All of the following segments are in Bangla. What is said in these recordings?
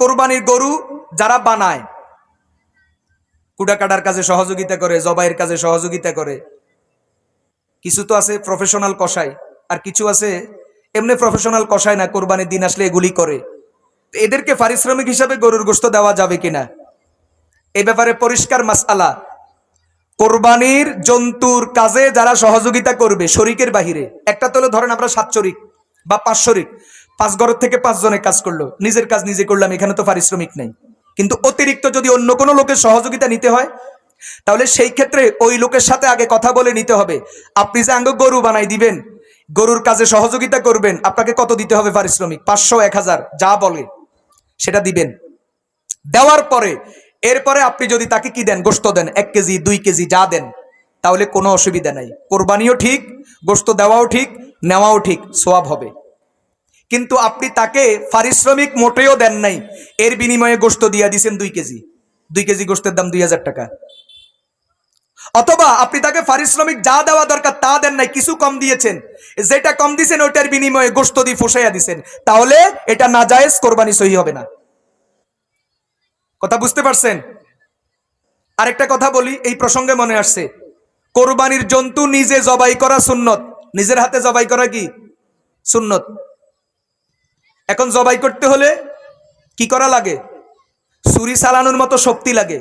কোরবানির গরু যারা বানায়, কুড়া কাটার কাজে সহযোগিতা করে, জবাইয়ের কাজে সহযোগিতা করে, কিছু তো আছে প্রফেশনাল কসাই, আর কিছু আছে এমনি প্রফেশনাল কসাই না, কোরবানির দিন আসলে এগুলি করে। এদেরকে পারিশ্রমিক হিসাবে গরুর গোশত দেওয়া যাবে কিনা, এই ব্যাপারে পরিষ্কার মাসআলা। কোরবানির জন্তুর কাজে যারা সহযোগিতা করবে শরিকের বাহিরে, একটা তো ধরেন আমরা 7 শরিক বা 5 শরিক, 5 ঘর থেকে 5 জনে কাজ করলো, নিজের কাজ নিজে করলাম, এখানে তো পারিশ্রমিক নেই। কিন্তু অতিরিক্ত যদি অন্য কোনো লোকের সহযোগিতা নিতে হয়, তাহলে সেই ক্ষেত্রে ওই লোকের সাথে আগে কথা বলে নিতে হবে। আপনি যে আঙ্গ গরু বানাই দিবেন, গরুর কাজে সহযোগিতা করবেন, আপনাকে কত দিতে হবে পারিশ্রমিক? 500, 1000 যা বলে সেটা দিবেন। দেওয়ার পরে এরপরে আপনি যদি তাকে কি দেন, গোশত দেন, 1 কেজি 2 কেজি যা দেন, তাহলে কোনো অসুবিধা নাই। কোরবানিও ঠিক, গোশত দেওয়াও ঠিক, নেওয়াও ঠিক, সওয়াব হবে। কিন্তু আপনি তাকে পারিশ্রমিক মোটেও দেন নাই, এর বিনিময়ে গোশত দিয়া দিয়েছেন 2 কেজি, 2 কেজি গোশতের দাম 2000 টাকা। অথবা আপনি তাকে পারিশ্রমিক যা দেওয়া দরকার তা দেন নাই, কিছু কম দিয়েছেন, যেটা কম দিয়েছেন ওইটার বিনিময়ে গোশত দিয়ে ফুসাইয়া দিয়েছেন, তাহলে এটা নাজায়েজ, কোরবানি সহি হবে না। কথা বুঝতে পারছেন? আরেকটা কথা বলি, এই প্রসঙ্গে মনে আসছে, কোরবানির জন্তু নিজে জবাই করা সুন্নত, নিজের হাতে জবাই করা কি সুন্নত। এখন জবাই করতে হলে কি করা লাগে? ছুরি চালানোর মতো শক্তি লাগে,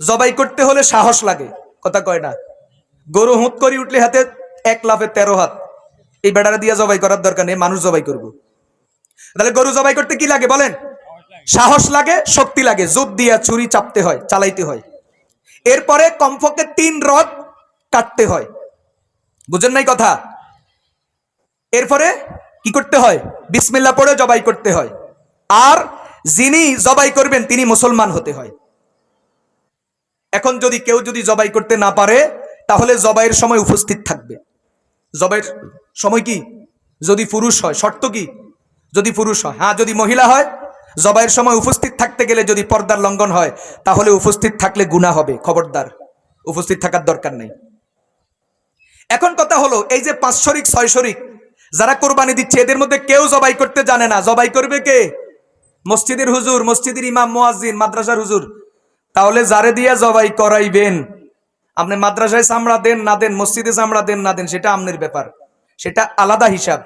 জবাই করতে হলে সাহস লাগে, কথা কয় না? গরু হুঁত করে উঠলে হাতে 1 লাফে 13 হাত, এই বেড়ারা দিয়া জবাই করার দরকার নেই, মানুষ জবাই করব। তাহলে গরু জবাই করতে কি লাগে বলেন? সাহস লাগে, শক্তি লাগে, জোর দিয়া ছুরি চাপতে হয়, চালাইতে হয়। এরপরে কমপক্ষে 3 রড কাটতে হয়, বুঝেন নাই কথা? এরপরে কি করতে হয়? বিসমিল্লাহ পড়ে জবাই করতে হয়। আর যিনি জবাই করবেন তিনি মুসলমান হতে হয়। এখন যদি কেউ যদি জবাই করতে না পারে, তাহলে জবাইয়ের সময় উপস্থিত থাকবে। জবাইয়ের সময় কি? যদি পুরুষ হয়, শর্ত কি? যদি পুরুষ হয়। হ্যাঁ, যদি মহিলা হয়, জবাইয়ের সময় উপস্থিত থাকতে গেলে যদি পর্দার লঙ্ঘন হয়, তাহলে উপস্থিত থাকলে গুনাহ হবে, খবরদার উপস্থিত থাকার দরকার নেই। এখন কথা হলো, এই যে 5 শরিক 6 শরিক যারা কোরবানি দিচ্ছে, এদের মধ্যে কেউ জবাই করতে জানে না, জবাই করবে কে? মসজিদের হুজুর, মসজিদের ইমাম, মুয়াজ্জিন, মাদ্রাসার হুজুর। তাহলে যারে দিয়া জবাই করাইবেন, আপনি মাদ্রাসায় চামড়া দেন না দেন, মসজিদে চামড়া দেন না দেন, সেটা আপনার ব্যাপার, সেটা আলাদা হিসাব।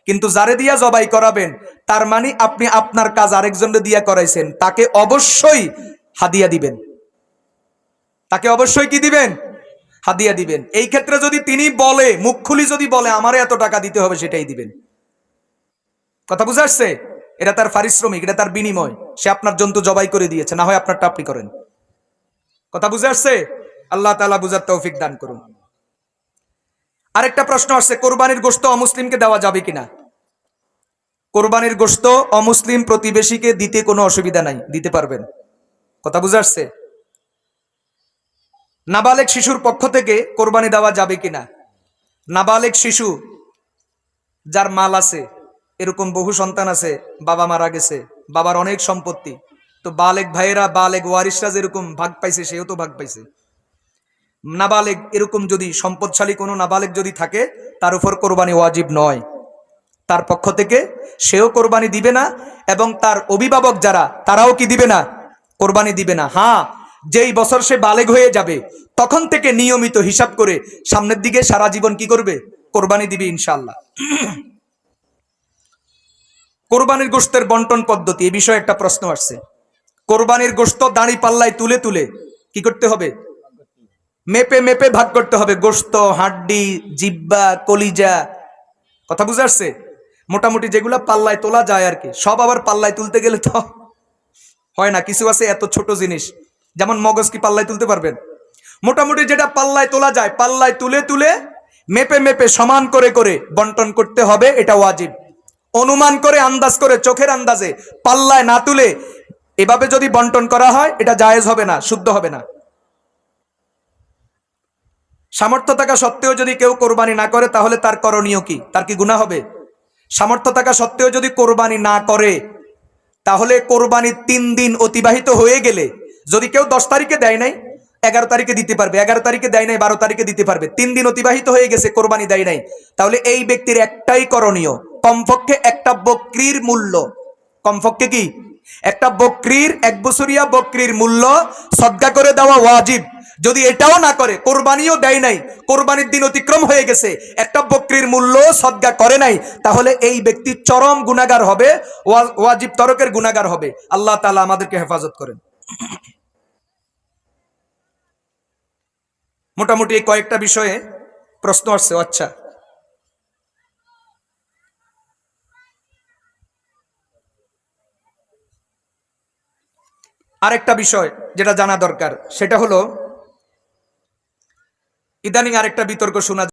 কিন্তু যারে দিয়া জবাই করাবেন, তার মানে আপনি আপনার কাজ আরেকজনকে দিয়া করাইছেন, তাকে অবশ্যই হাদিয়া দিবেন, তাকে অবশ্যই কি দিবেন? হাদিয়া দিবেন। এই ক্ষেত্রে যদি তিনি বলে, মুখ খুলি যদি বলে আমারে এত টাকা দিতে হবে, সেটাই দিবেন। কথা বুঝে আসছে? এটা তার পারিশ্রমিক, এটা তার বিনিময়, সে আপনার জন্তু জবাই করে দিয়েছে, না হয় আপনারটা আপনি করেন। কথা বুঝে আসছে? আল্লাহ তাআলা বুঝার তৌফিক দান করুন। আরেকটা প্রশ্ন আসছে, কোরবানির গোশত অমুসলিমকে দেওয়া যাবে কিনা? কোরবানির গোশত অমুসলিম প্রতিবেশীকে দিতে কোনো অসুবিধা নাই, দিতে পারবেন। কথা বুঝে আসছে? নাবালেগ শিশুর পক্ষ থেকে কোরবানি দেওয়া যাবে কিনা? নাবালেগ শিশু যার মাল আছে, এরকম বহু সন্তান আছে, বাবা মারা গেছে, বাবার অনেক সম্পত্তি, তো বালেগ ভাইয়েরা, বালেগ ওয়ারিসরা যেরকম ভাগ পাইছে, সেও তো ভাগ পাইছে। নাবালেগ এরকম যদি সম্পদশালী কোনো নাবালেগ যদি থাকে, তার উপর কোরবানি ওয়াজিব নয়, তার পক্ষ থেকে সেও কোরবানি দিবে না, এবং তার অভিভাবক যারা, তারাও কি দিবে না? কোরবানি দিবে না। হ্যাঁ, যেই বছর সে বালেগ হয়ে যাবে, তখন থেকে নিয়মিত হিসাব করে সামনের দিকে সারা জীবন কি করবে? কোরবানি দিবে ইনশাআল্লাহ। কোরবানির গোশতের বন্টন পদ্ধতি, এই বিষয়ে একটা প্রশ্ন আসছে। কোরবানির গোশত দাঁড়ি পাল্লায় তুলে তুলে কি করতে হবে? মেপে মেপে ভাগ করতে হবে। গোশত, হাড্ডি, জিব্বা, কলিজা, কথা বুঝে আসছে? মোটামুটি যেগুলা পাল্লায় তোলা যায় আর কি, সব আবার পাল্লায় তুলতে গেলে তো হয় না। কিছু আছে এত ছোট জিনিস, যেমন মগজ, কি পাল্লায় তুলতে পারবেন? মোটামুটি যেটা পাল্লায় তোলা যায়, পাল্লায় তুলে তুলে মেপে মেপে সমান করে করে বন্টন করতে হবে, এটা ওয়াজিব। অনুমান করে, আন্দাজ করে, চোখের আন্দাজে পাল্লায় না তুলে এভাবে যদি বন্টন করা হয়, এটা জায়েজ হবে না, শুদ্ধ হবে না। সামর্থ্য থাকা সত্ত্বেও যদি কেউ কোরবানি না করে, তাহলে তার করণীয় কি? তার কি গুনাহ হবে? সামর্থ্য থাকা সত্ত্বেও যদি কোরবানি না করে, তাহলে কোরবানির 3 দিন অতিবাহিত হয়ে গেলে, যদি কেউ 10 তারিখে দেয় নাই, 11 তারিখে দিতে পারবে, 11 তারিখে দেয় নাই, 12 তারিখে দিতে পারবে। 3 দিন অতিবাহিত হয়ে গেছে, কোরবানি দেয় নাই, তাহলে এই ব্যক্তির একটাই করণীয়, কমপক্ষে একটা বকরির মূল্য, কমপক্ষে কি একটা বকরির, 1 বছরিয়া বকরির মূল্য সদকা করে দেওয়া ওয়াজিব। যদি এটাও না করে, কোরবানিও দেয় নাই, কোরবানির দিন অতিক্রম হয়ে গেছে, একটা বকরির মূল্য সদকা করে নাই, তাহলে এই ব্যক্তি চরম গুনাহগার হবে, ওয়াজিব তরকের গুনাহগার হবে। আল্লাহ তাআলা আমাদেরকে হেফাজত করেন। মোটামুটি এই কয়েকটা বিষয়ে প্রশ্ন আসছে। আচ্ছা, আরেকটা বিষয় যেটা জানা দরকার সেটা হলো, ইদানিং আরেকটা বিতর্ক শোনা